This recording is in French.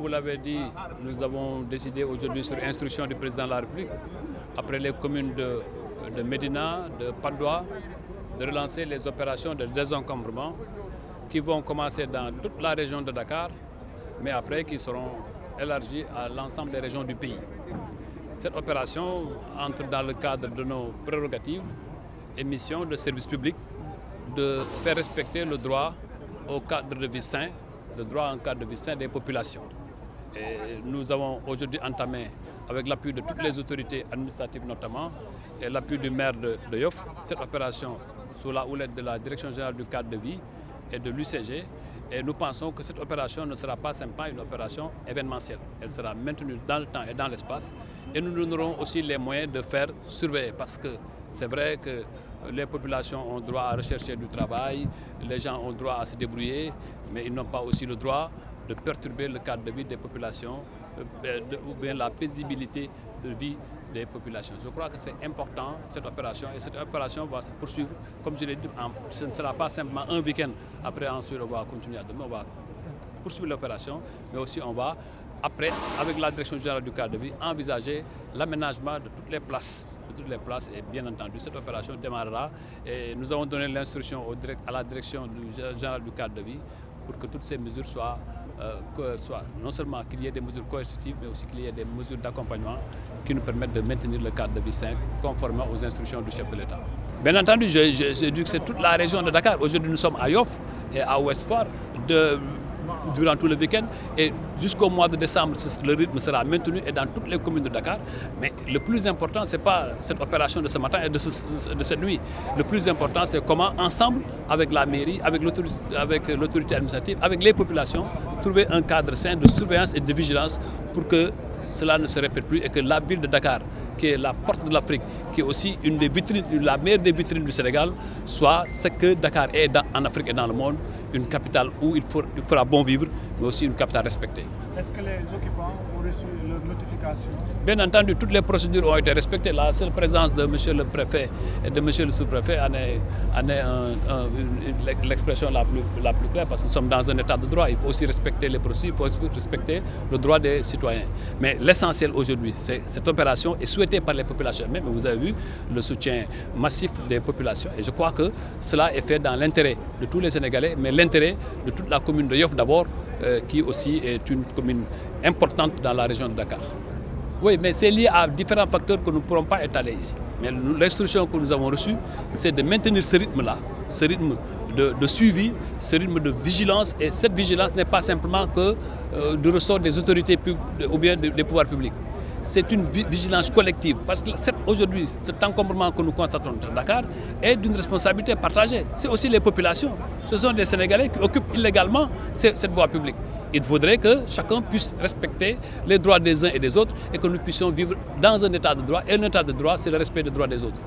vous l'avez dit, nous avons décidé aujourd'hui sur instruction du président de la République, après les communes de Médina, de Patte d'Oie, de relancer les opérations de désencombrement qui vont commencer dans toute la région de Dakar, mais après qui seront élargies à l'ensemble des régions du pays. Cette opération entre dans le cadre de nos prérogatives et missions de service public de faire respecter le droit au cadre de vie sain, le droit à un cadre de vie sain des populations. Et nous avons aujourd'hui entamé, avec l'appui de toutes les autorités administratives notamment, et l'appui du maire de Yoff, cette opération sous la houlette de la Direction générale du cadre de vie et de l'UCG. Et nous pensons que cette opération ne sera pas simplement une opération événementielle. Elle sera maintenue dans le temps et dans l'espace. Et nous donnerons aussi les moyens de faire surveiller, parce que c'est vrai que les populations ont droit à rechercher du travail, les gens ont droit à se débrouiller, mais ils n'ont pas aussi le droit de perturber le cadre de vie des populations ou bien la paisibilité de vie des populations. Je crois que c'est important cette opération, et cette opération va se poursuivre, comme je l'ai dit, ce ne sera pas simplement un week-end. Après, ensuite, on va continuer à demain, on va poursuivre l'opération, mais aussi on va, après, avec la Direction générale du cadre de vie, envisager l'aménagement de toutes les places. Et bien entendu, cette opération démarrera et nous avons donné l'instruction à la Direction générale du cadre de vie pour que toutes ces mesures soient non seulement qu'il y ait des mesures coercitives, mais aussi qu'il y ait des mesures d'accompagnement qui nous permettent de maintenir le cadre de vie sain conformément aux instructions du chef de l'État. Bien entendu, je dis que c'est toute la région de Dakar. Aujourd'hui, nous sommes à Yoff et à Ouest Foire durant tout le week-end, et jusqu'au mois de décembre, le rythme sera maintenu et dans toutes les communes de Dakar. Mais le plus important, ce n'est pas cette opération de ce matin et de cette nuit. Le plus important, c'est comment, ensemble, avec la mairie, avec l'autorité administrative, avec les populations, trouver un cadre sain de surveillance et de vigilance pour que cela ne se répète plus et que la ville de Dakar, qui est la porte de l'Afrique, qui est aussi une des vitrines, la meilleure des vitrines du Sénégal, soit ce que Dakar est en Afrique et dans le monde, une capitale où il fera bon vivre, mais aussi une capitale respectée. Est-ce que les occupants ont reçu leur notification? Bien entendu, toutes les procédures ont été respectées. La seule présence de M. le préfet et de M. le sous-préfet en est l'expression la plus claire, parce que nous sommes dans un état de droit. Il faut aussi respecter les procédures, il faut aussi respecter le droit des citoyens. Mais l'essentiel aujourd'hui, cette opération est souhaitée par les populations. Mais vous avez vu le soutien massif des populations. Et je crois que cela est fait dans l'intérêt de tous les Sénégalais, mais l'intérêt de toute la commune de Yoff d'abord, qui aussi est une commune importante dans la région de Dakar. Oui, mais c'est lié à différents facteurs que nous ne pourrons pas étaler ici. Mais l'instruction que nous avons reçue, c'est de maintenir ce rythme-là, ce rythme de suivi, ce rythme de vigilance. Et cette vigilance n'est pas simplement que du ressort des autorités ou bien des pouvoirs publics. C'est une vigilance collective, parce que aujourd'hui, cet encombrement que nous constatons à Dakar est d'une responsabilité partagée. C'est aussi les populations. Ce sont des Sénégalais qui occupent illégalement cette voie publique. Il faudrait que chacun puisse respecter les droits des uns et des autres et que nous puissions vivre dans un état de droit. Et un état de droit, c'est le respect des droits des autres.